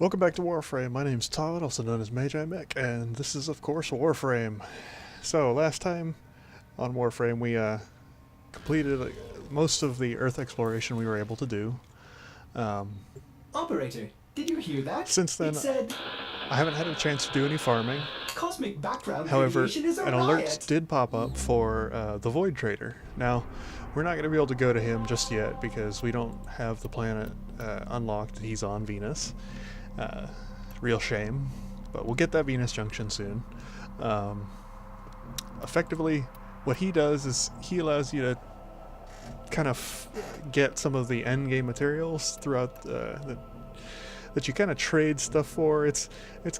Welcome back to Warframe. My name's Todd, also known as Magi Mech, and this is, of course, Warframe. So, last time on Warframe, we completed most of the Earth exploration we were able to do. Operator, did you hear that? Since then, it said, I haven't had a chance to do any farming. cosmic background However, radiation is a an riot. alert did pop up for the Void Trader. Now, we're not going to be able to go to him just yet because we don't have the planet unlocked. He's on Venus. Real shame, but we'll get that Venus junction soon. Effectively, what he does is he allows you to kind of get some of the end game materials throughout that you kind of trade stuff for. It's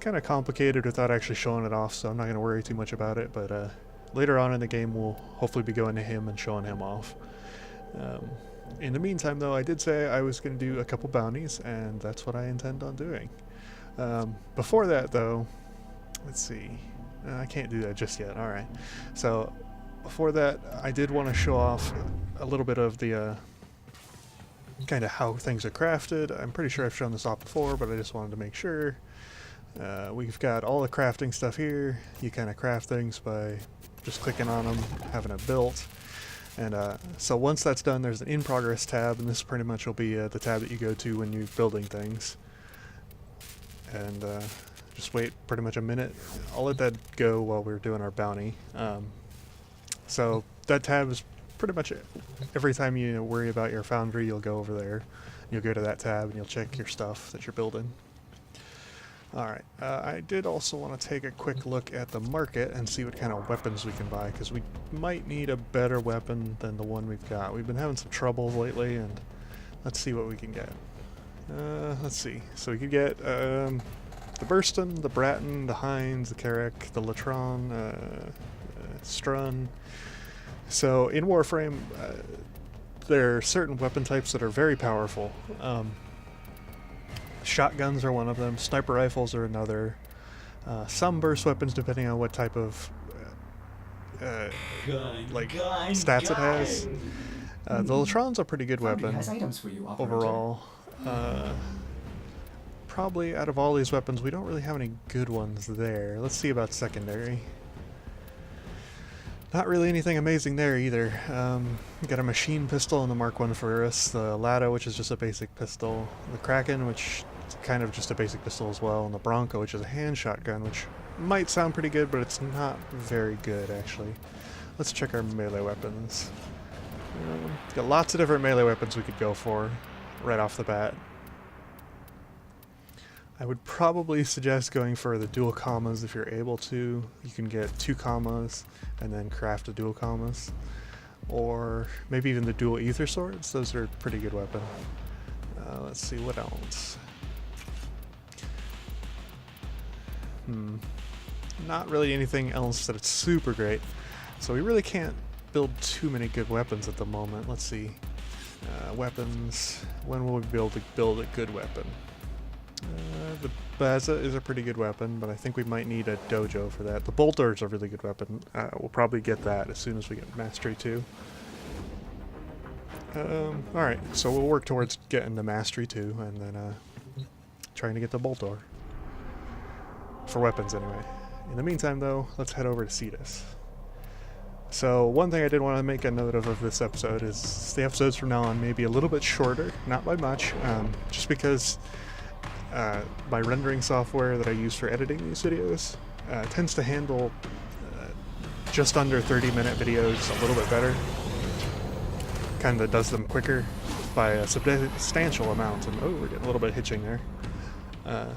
kind of complicated without actually showing it off, so I'm not going to worry too much about it, but later on in the game we'll hopefully be going to him and showing him off. In the meantime, though, I did say I was going to do a couple bounties, and that's what I intend on doing. Before that, though, let's see. I can't do that just yet. Alright. So, before that, I did want to show off a little bit of the kind of how things are crafted. I'm pretty sure I've shown this off before, but I just wanted to make sure. We've got all the crafting stuff here. You kind of craft things by just clicking on them, having it built. And so once that's done, there's an in progress tab, and this pretty much will be the tab that you go to when you're building things. And just wait pretty much a minute. I'll let that go while we're doing our bounty. So that tab is pretty much it. Every time you worry about your foundry, you'll go over there. You'll go to that tab and you'll check your stuff that you're building. Alright, I did also want to take a quick look at the market and see what kind of weapons we can buy, because we might need a better weapon than the one we've got. We've been having some troubles lately, and let's see what we can get. Let's see. So we could get the Burston, the Bratton, the Heinz, the Carrick, the Latron, Strun. So in Warframe, there are certain weapon types that are very powerful. Shotguns are one of them, sniper rifles are another, some burst weapons depending on what type of stats it has. The Latron's a pretty good weapon has items for you, operator. overall. Probably out of all these weapons, we don't really have any good ones there. Let's see about secondary. Not really anything amazing there either. Got a machine pistol and the Mark 1 for us, the Lado, which is just a basic pistol, the Kraken, which is kind of just a basic pistol as well, and the Bronco, which is a hand shotgun, which might sound pretty good, but it's not very good actually. Let's check our melee weapons. Got lots of different melee weapons we could go for right off the bat. I would probably suggest going for the dual commas if you're able to. You can get 2 commas and then craft a dual commas. Or maybe even the dual ether swords. Those are a pretty good weapon. Let's see, what else? Not really anything else that it's super great. So we really can't build too many good weapons at the moment. Let's see. Weapons. When will we be able to build a good weapon? The Baza is a pretty good weapon, but I think we might need a dojo for that. The Bolter is a really good weapon. We'll probably get that as soon as we get Mastery 2. Alright, so we'll work towards getting the Mastery 2, and then trying to get the Bolter. For weapons, anyway. In the meantime, though, let's head over to Cetus. So, one thing I did want to make a note of this episode is the episodes from now on may be a little bit shorter, not by much, just because my rendering software that I use for editing these videos tends to handle just under 30-minute videos a little bit better. Kind of does them quicker by a substantial amount, and oh, we're getting a little bit hitching there.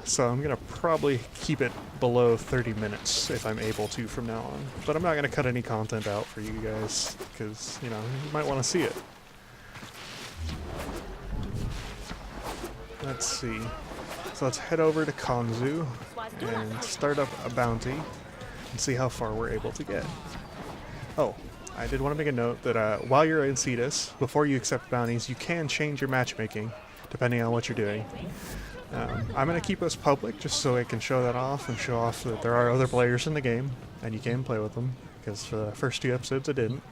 So I'm going to probably keep it below 30 minutes if I'm able to from now on. But I'm not going to cut any content out for you guys, because, you know, you might want to see it. Let's see. So let's head over to Kanzu and start up a bounty and see how far we're able to get. Oh, I did want to make a note that while you're in Cetus, before you accept bounties, you can change your matchmaking depending on what you're doing. I'm going to keep this public just so I can show that off and show off that there are other players in the game and you can play with them, because for the first 2 episodes I didn't.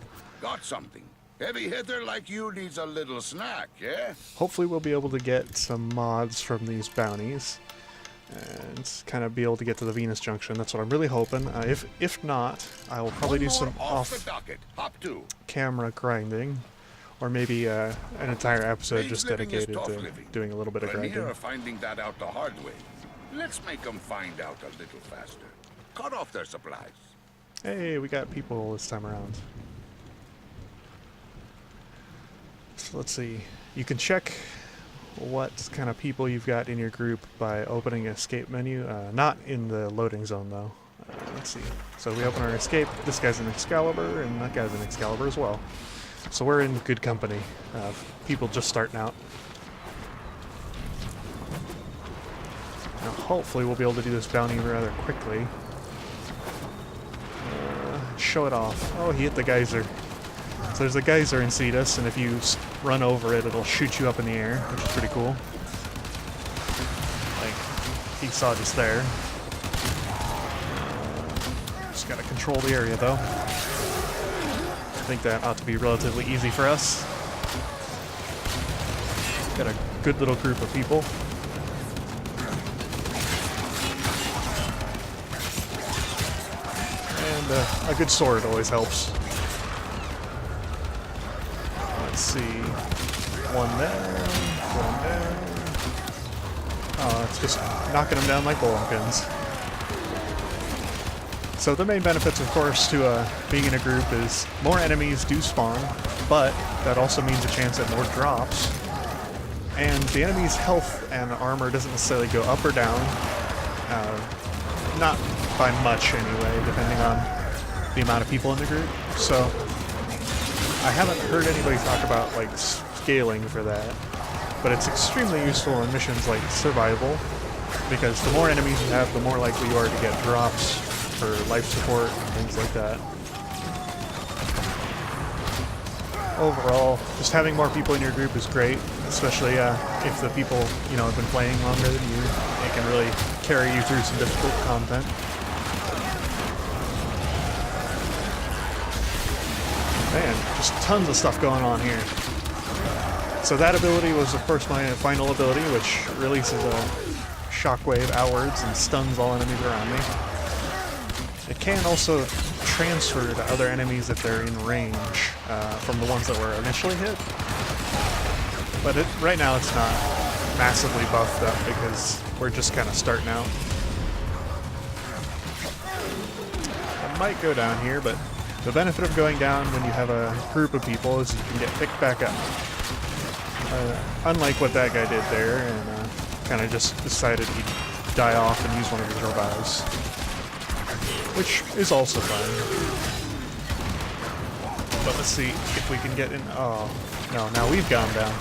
Got something. Heavy hitter like you needs a little snack, yeah? Hopefully we'll be able to get some mods from these bounties. and kind of be able to get to the Venus Junction. That's what I'm really hoping. If not, I will probably do some off the docket. Hop to. camera grinding, or maybe an entire episode just Living is dedicated tough to living. doing a little bit of Rhaenyra grinding. are finding that out the hard way. Let's make them find out a little faster. Cut off their supplies. Hey, we got people this time around. So let's see. You can check what kind of people you've got in your group by opening an escape menu. Not in the loading zone, though. Let's see. So we open our escape. This guy's an Excalibur, and that guy's an Excalibur as well. So we're in good company. People just starting out. Now, hopefully we'll be able to do this bounty rather quickly. Show it off. Oh, he hit the geyser. So there's a geyser in Cetus, and if you run over it, it'll shoot you up in the air, which is pretty cool. Like, he saw just there. Just gotta control the area, though. I think that ought to be relatively easy for us. Got a good little group of people. And a good sword always helps. Let's see. One there, one there. Oh, it's just knocking them down like bowling pins. So the main benefits, of course, to being in a group is more enemies do spawn, but that also means a chance at more drops. And the enemy's health and armor doesn't necessarily go up or down. Not by much anyway, depending on the amount of people in the group. So I haven't heard anybody talk about like scaling for that, but it's extremely useful in missions like survival, because the more enemies you have, the more likely you are to get drops for life support and things like that. Overall, just having more people in your group is great, especially if the people, you know, have been playing longer than you. It can really carry you through some difficult content. Man, just tons of stuff going on here. So that ability was, of course, my final ability, which releases a shockwave outwards and stuns all enemies around me. It can also transfer to other enemies if they're in range from the ones that were initially hit. But right now it's not massively buffed up because we're just kind of starting out. I might go down here, but the benefit of going down when you have a group of people is you can get picked back up. Unlike what that guy did there, and kind of just decided he'd die off and use one of his revives, which is also fine. But let's see if we can get in. Oh, no, now we've gone down.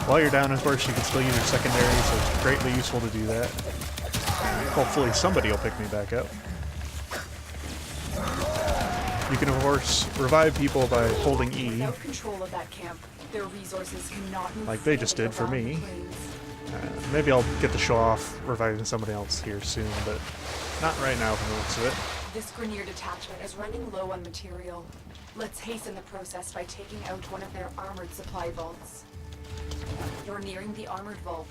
While you're down, of course, you can still use your secondary, so it's greatly useful to do that. Hopefully somebody will pick me back up. You can, of course, revive people by holding E. Without control of that camp, their resources cannot move Like they just did for around me. the plains. Maybe I'll get to show off reviving somebody else here soon, but not right now from the looks of it. This Grenier detachment is running low on material. Let's hasten the process by taking out one of their armored supply vaults. You're nearing the armored vault.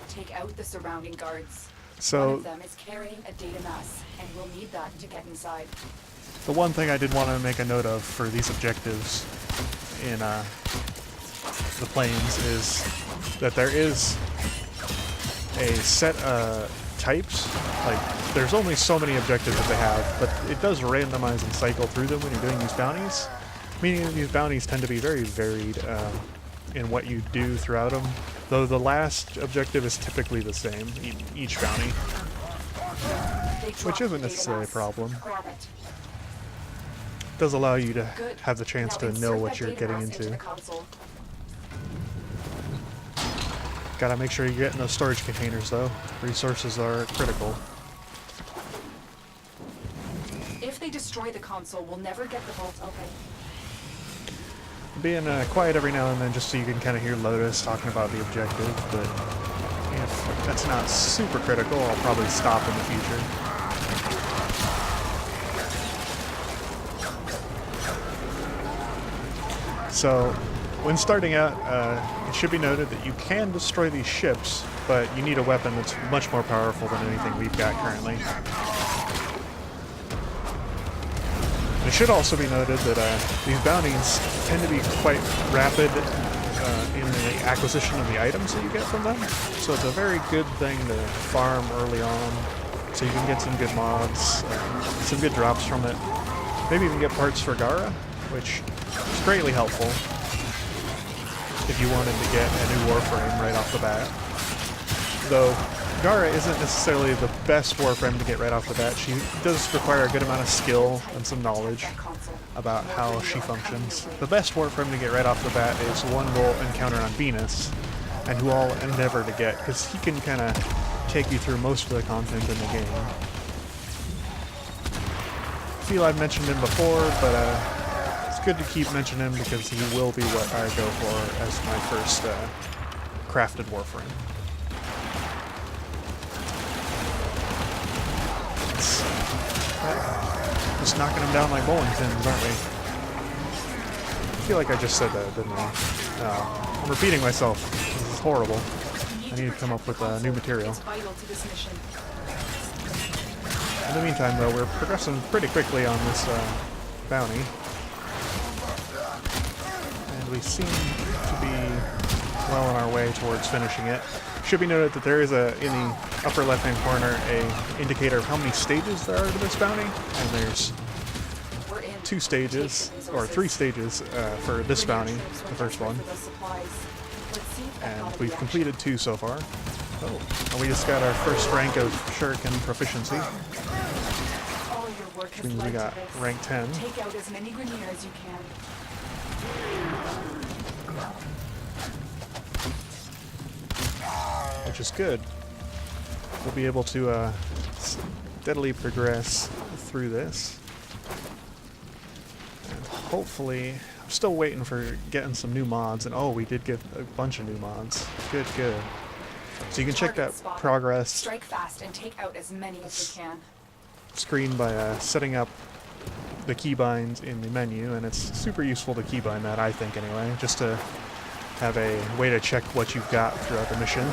Take out the surrounding guards. One So of them is carrying a data mass, and we'll need that to get inside. the one thing I did want to make a note of for these objectives in the plains is that there is a set types. Like, there's only so many objectives that they have, but it does randomize and cycle through them when you're doing these bounties, meaning that these bounties tend to be very varied in what you do throughout them, though the last objective is typically the same, each bounty, They which dropped isn't the data necessarily a mass. problem. Grab it. It does allow you to Good. have the chance Now to insert know that what you're data getting mass into. the console. Gotta make sure you're getting those storage containers, though. Resources are critical. If they destroy the console, we'll never get the vault open. Being quiet every now and then just so you can kind of hear Lotus talking about the objective, but if that's not super critical, I'll probably stop in the future. So, when starting out, it should be noted that you can destroy these ships but you need a weapon that's much more powerful than anything we've got currently. It should also be noted that these bounties tend to be quite rapid in the acquisition of the items that you get from them, so it's a very good thing to farm early on, so you can get some good mods, some good drops from it. Maybe even get parts for Gara, which is greatly helpful if you wanted to get a new Warframe right off the bat. Though Gara isn't necessarily the best Warframe to get right off the bat. She does require a good amount of skill and some knowledge about how she functions. The best Warframe to get right off the bat is one we'll encounter on Venus, and who I'll endeavor to get, because he can kind of take you through most of the content in the game. I feel I've mentioned him before, but it's good to keep mentioning him because he will be what I go for as my first crafted Warframe. Just knocking them down like bowling pins, aren't we? I feel like I just said that, didn't I? I'm repeating myself. This is horrible. I need to come up with new material. In the meantime, though, we're progressing pretty quickly on this bounty. And we seem to be well on our way towards finishing it. Should be noted that there is in the upper left-hand corner a indicator of how many stages there are to this bounty, and there's 2 stages, or 3 stages for this bounty, the first one. And we've completed 2 so far. Oh, and we just got our first rank of Shuriken proficiency, which means we got rank 10. Take out as many Grineer as you can. Which is good. We'll be able to steadily progress through this. And hopefully, I'm still waiting for getting some new mods, and oh, we did get a bunch of new mods. Good, good. So you can check that progress Strike fast and take out as many as you can. screen by setting up the keybinds in the menu, and it's super useful to keybind that, I think anyway, just to have a way to check what you've got throughout the mission.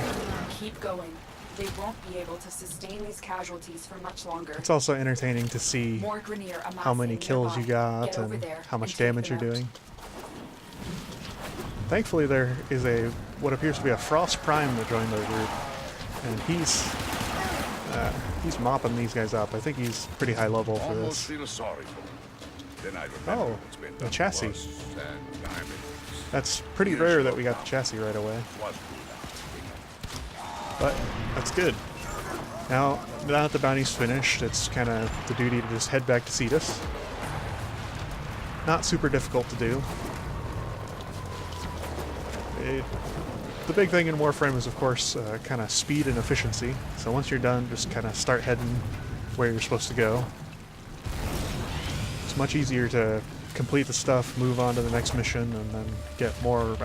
Keep going. They won't be able to sustain these casualties for much longer. It's also entertaining to see More Grineer how many amassing kills you nearby. got Get over and there how much and take damage you're them out. doing. Thankfully, there is what appears to be a Frost Prime that joined our group, and he's mopping these guys up. I think he's pretty high level for Almost this. feel sorry for them. Then I remember Oh, what's been the done to chassis. us, and I'm That's pretty rare that we got the chassis right away, but that's good. Now that the bounty's finished, it's kind of the duty to just head back to Cetus. Not super difficult to do. The big thing in Warframe is, of course, kind of speed and efficiency. So once you're done, just kind of start heading where you're supposed to go. It's much easier to complete the stuff, move on to the next mission, and then get more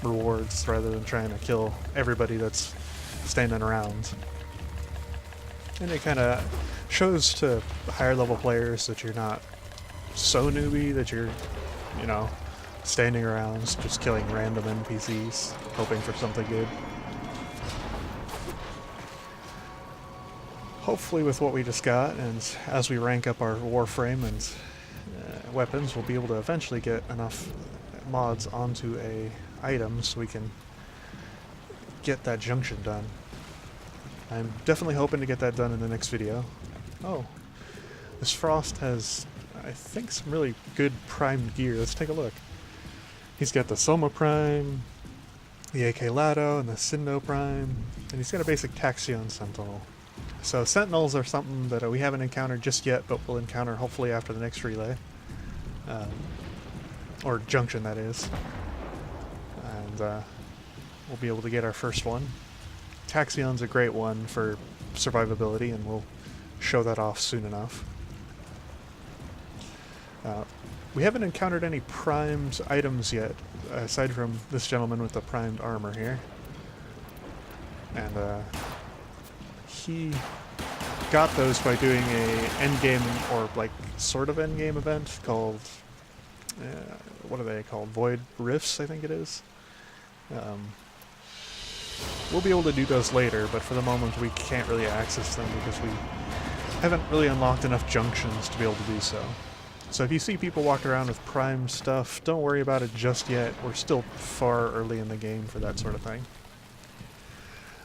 rewards rather than trying to kill everybody that's standing around. And it kind of shows to higher level players that you're not so newbie that you're, you know, standing around just killing random NPCs, hoping for something good. Hopefully with what we just got, and as we rank up our Warframe and weapons, we'll be able to eventually get enough mods onto a item so we can get that junction done. I'm definitely hoping to get that done in the next video. Oh, this Frost has, I think, some really good primed gear. Let's take a look. He's got the Soma Prime, the AK Lado, and the Sindo Prime, and he's got a basic Taxion Sentinel. So Sentinels are something that we haven't encountered just yet, but we'll encounter hopefully after the next relay. Or junction, that is. And we'll be able to get our first one. Taxion's a great one for survivability, and we'll show that off soon enough. We haven't encountered any primed items yet, aside from this gentleman with the primed armor here. And he got those by doing a endgame, or like sort of endgame event called, what are they called? Void Rifts, I think it is. We'll be able to do those later, but for the moment we can't really access them because we haven't really unlocked enough junctions to be able to do so. So if you see people walking around with prime stuff, don't worry about it just yet. We're still far early in the game for that sort of thing.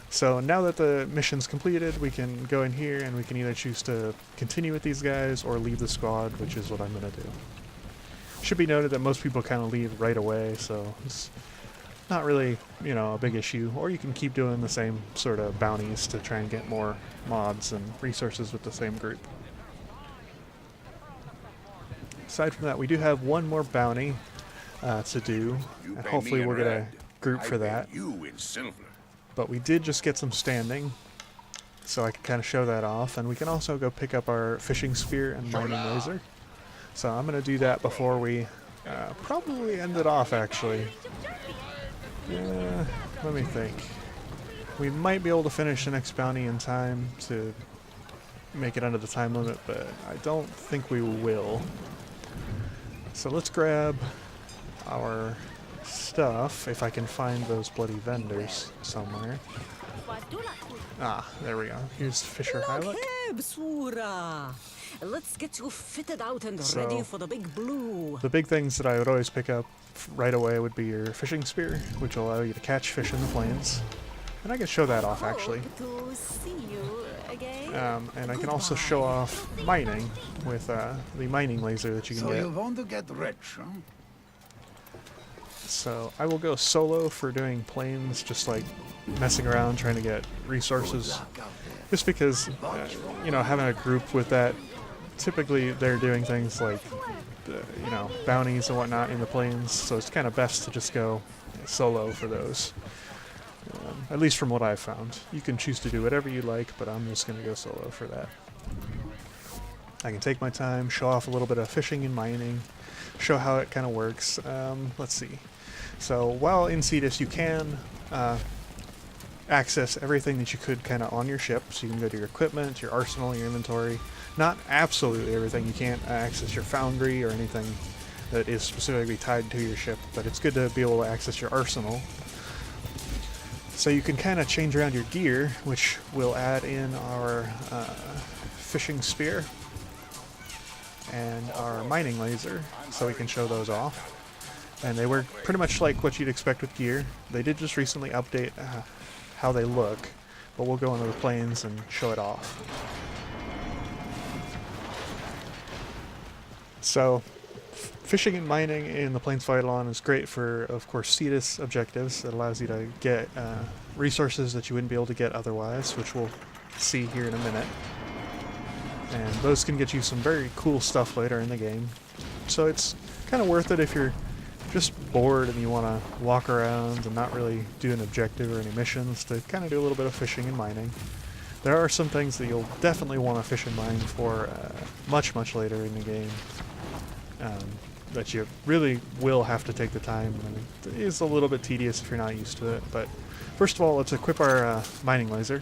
So now that the mission's completed, we can go in here and we can either choose to continue with these guys or leave the squad, which is what I'm going to do. Should be noted that most people kind of leave right away, so it's not really, you know, a big issue. Or you can keep doing the same sort of bounties to try and get more mods and resources with the same group. Aside from that, we do have one more bounty to do, You and pay hopefully me in we'll get a red. group I for pay that. You in silver. But we did just get some standing, so I can kind of show that off. And we can also go pick up our fishing spear and mining laser. So I'm going to do that before we probably end it off, actually. Let me think. We might be able to finish the next bounty in time to make it under the time limit, but I don't think we will. So let's grab our stuff, if I can find those bloody vendors somewhere. Ah, there we go. Here's Fisher Hylock. Let's get you fitted out and So, ready for the big blue. The big things that I would always pick up right away would be your fishing spear, which will allow you to catch fish in the plains. And I can show that off, actually. To see you again. And I can also show off mining with the mining laser that you can So get. you want to get rich, huh? So I will go solo for doing plains, just like messing around trying to get resources. Just because, you know, having a group with that, typically they're doing things like, you know, bounties and whatnot in the plains, so it's kind of best to just go solo for those. At least from what I've found. You can choose to do whatever you like, but I'm just going to go solo for that. I can take my time, show off a little bit of fishing and mining, show how it kind of works. Let's see. So while in Cetus, you can access everything that you could kind of on your ship. So you can go to your equipment, your arsenal, your inventory. Not absolutely everything. You can't access your foundry or anything that is specifically tied to your ship, but it's good to be able to access your arsenal. So you can kind of change around your gear, which will add in our fishing spear and our mining laser, so we can show those off. And they work pretty much like what you'd expect with gear. They did just recently update how they look, but we'll go into the plains and show it off. So fishing and mining in the Plains of Eidolon is great for, of course, Cetus objectives. It allows you to get resources that you wouldn't be able to get otherwise, which we'll see here in a minute. And those can get you some very cool stuff later in the game. So it's kind of worth it if you're just bored and you want to walk around and not really do an objective or any missions, to kind of do a little bit of fishing and mining. There are some things that you'll definitely want to fish and mine for much, much later in the game. That you really will have to take the time, and it is a little bit tedious if you're not used to it. But first of all, let's equip our mining laser.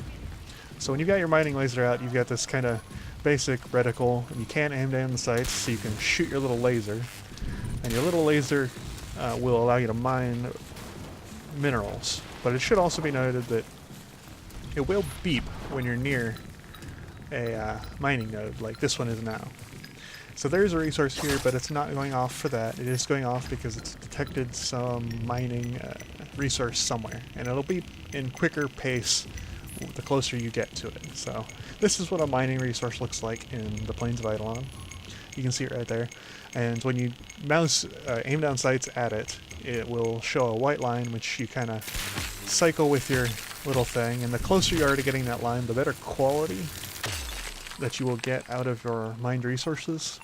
So when you've got your mining laser out, you've got this kind of basic reticle, and you can aim down the sights, so you can shoot your little laser. And your little laser will allow you to mine minerals. But it should also be noted that it will beep when you're near a mining node, like this one is now. So there's a resource here, but it's not going off for that. It is going off because it's detected some mining resource somewhere. And it'll be in quicker pace the closer you get to it. So this is what a mining resource looks like in the Plains of Eidolon. You can see it right there. And when you mouse aim down sights at it, it will show a white line, which you kind of cycle with your little thing. And the closer you are to getting that line, the better quality that you will get out of your mined resources.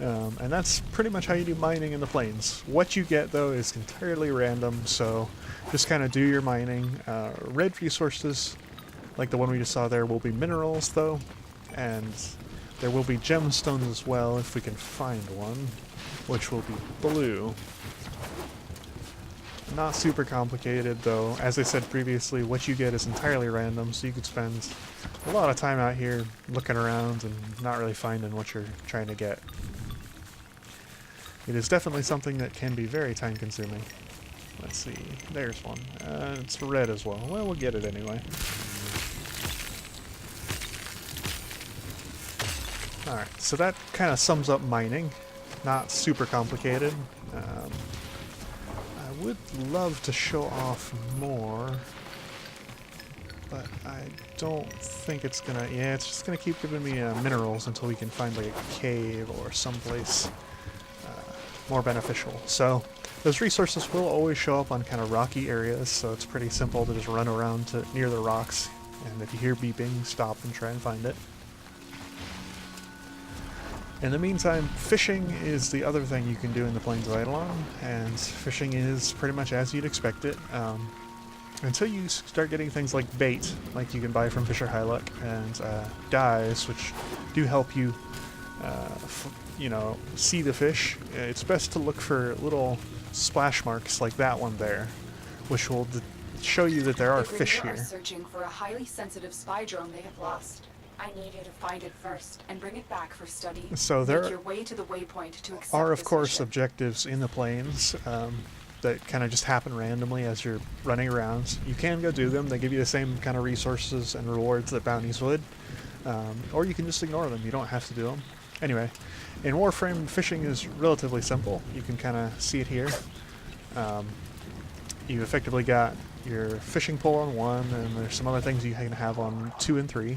And that's pretty much how you do mining in the plains. What you get, though, is entirely random, so just kind of do your mining. Red resources, like the one we just saw there, will be minerals, though, and there will be gemstones as well, if we can find one, which will be blue. Not super complicated, though. As I said previously, what you get is entirely random, so you could spend a lot of time out here looking around and not really finding what you're trying to get. It is definitely something that can be very time-consuming. Let's see. There's one. It's red as well. Well, we'll get it anyway. Alright, so that kind of sums up mining. Not super complicated. I would love to show off more, but I don't think it's gonna... Yeah, it's just gonna keep giving me minerals until we can find like a cave or someplace more beneficial. So those resources will always show up on kind of rocky areas, so it's pretty simple to just run around to near the rocks, and if you hear beeping, stop and try and find it. In the meantime, fishing is the other thing you can do in the Plains of Eidolon, and fishing is pretty much as you'd expect it, until you start getting things like bait, like you can buy from Fisher Hyluck, and dyes, which do help you, you know, see the fish. It's best to look for little splash marks like that one there, which will show you that there are fish here. Are searching for a highly sensitive spy drone they have lost. I need you to find it first and bring it back for study. So there Make your way to the waypoint to accept are, of this course, mission. objectives in the plains that kind of just happen randomly as you're running around. You can go do them. They give you the same kind of resources and rewards that bounties would. Or you can just ignore them. You don't have to do them. Anyway, in Warframe, fishing is relatively simple. You can kind of see it here. You effectively got your fishing pole on 1, and there's some other things you can have on 2 and 3.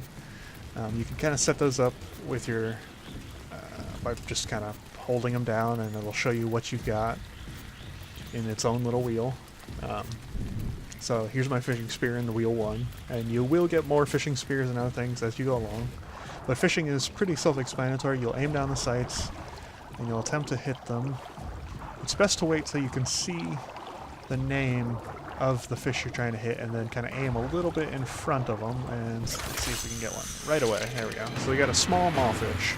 You can kind of set those up with your by just kind of holding them down, and it'll show you what you've got in its own little wheel. So here's my fishing spear in the wheel 1, and you will get more fishing spears and other things as you go along. But fishing is pretty self-explanatory. You'll aim down the sights, and you'll attempt to hit them. It's best to wait till you can see the name of the fish you're trying to hit, and then kind of aim a little bit in front of them, and let's see if we can get one. Right away, there we go. So we got a small mawfish.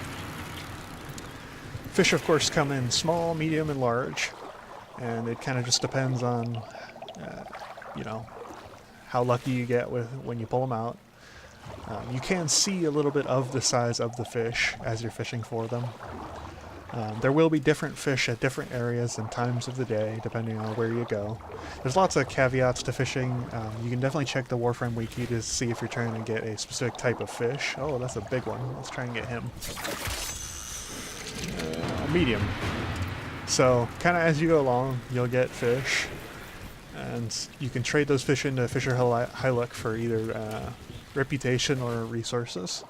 Fish, of course, come in small, medium, and large, and it kind of just depends on, you know, how lucky you get with when you pull them out. You can see a little bit of the size of the fish as you're fishing for them. There will be different fish at different areas and times of the day, depending on where you go. There's lots of caveats to fishing. You can definitely check the Warframe wiki to see if you're trying to get a specific type of fish. Oh, that's a big one. Let's try and get him. A medium. So, kind of as you go along, you'll get fish, and you can trade those fish into Fisher Hyluck for either reputation or resources.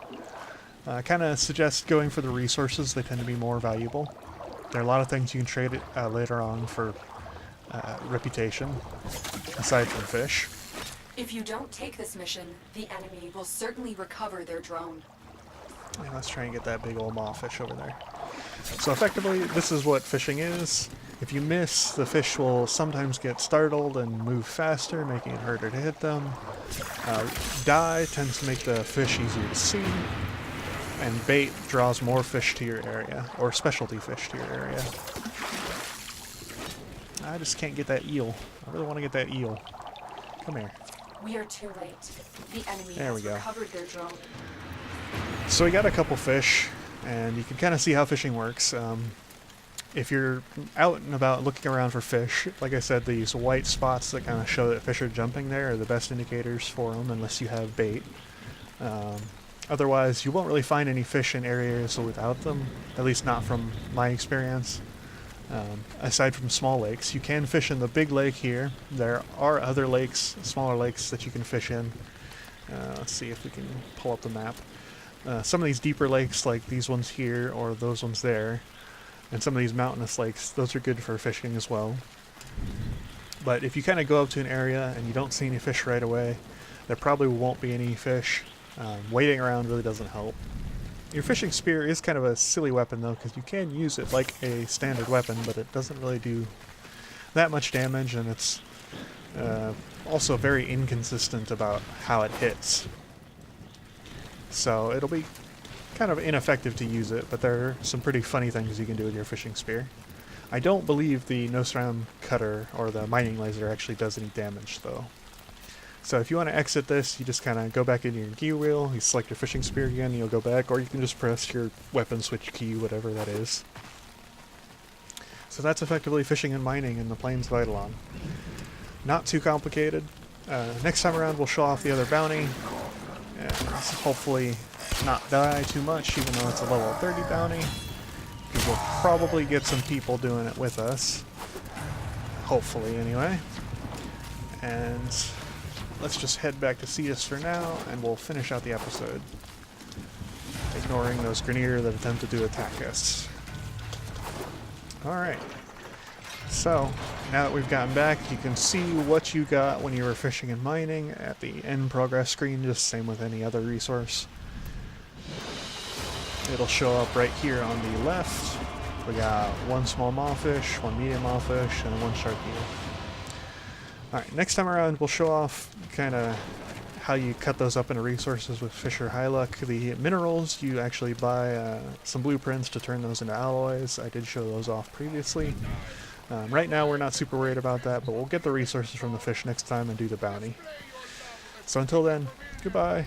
I kind of suggest going for the resources. They tend to be more valuable. There are a lot of things you can trade later on for reputation, aside from fish. If you don't take this mission, the enemy will certainly recover their drone. And let's try and get that big old mawfish over there. So effectively, this is what fishing is. If you miss, the fish will sometimes get startled and move faster, making it harder to hit them. Dye tends to make the fish easier to see. And bait draws more fish to your area, or specialty fish to your area. I just can't get that eel. I really want to get that eel. Come here. We are too late. The enemy There we has go. recovered their drone. So we got a couple fish, and you can kind of see how fishing works. If you're out and about looking around for fish, like I said, these white spots that kind of show that fish are jumping there are the best indicators for them, unless you have bait. Otherwise, you won't really find any fish in areas without them, at least not from my experience. Aside from small lakes, you can fish in the big lake here. There are other lakes, smaller lakes that you can fish in. Let's see if we can pull up the map. Some of these deeper lakes, like these ones here or those ones there, and some of these mountainous lakes, those are good for fishing as well. But if you kind of go up to an area and you don't see any fish right away, there probably won't be any fish. Waiting around really doesn't help. Your fishing spear is kind of a silly weapon though, because you can use it like a standard weapon, but it doesn't really do that much damage, and it's also very inconsistent about how it hits. So it'll be kind of ineffective to use it, but there are some pretty funny things you can do with your fishing spear. I don't believe the Nostrum cutter or the mining laser actually does any damage though. So if you want to exit this, you just kind of go back into your gear wheel, you select your fishing spear again, and you'll go back, or you can just press your weapon switch key, whatever that is. So that's effectively fishing and mining in the Plains of Eidolon. not too complicated. Next time around we'll show off the other bounty, and hopefully not die too much, even though it's a level 30 bounty, because we'll probably get some people doing it with us. Hopefully, anyway. And let's just head back to Cetus for now, and we'll finish out the episode, ignoring those Grineer that attempted to attack us. Alright, so now that we've gotten back, you can see what you got when you were fishing and mining at the end progress screen, just same with any other resource. It'll show up right here on the left. We got one small mawfish, one medium mawfish, and one shark eater. Alright, next time around we'll show off kind of how you cut those up into resources with Fisher High Luck. The minerals, you actually buy some blueprints to turn those into alloys. I did show those off previously. Right now we're not super worried about that, but we'll get the resources from the fish next time and do the bounty. So until then, goodbye.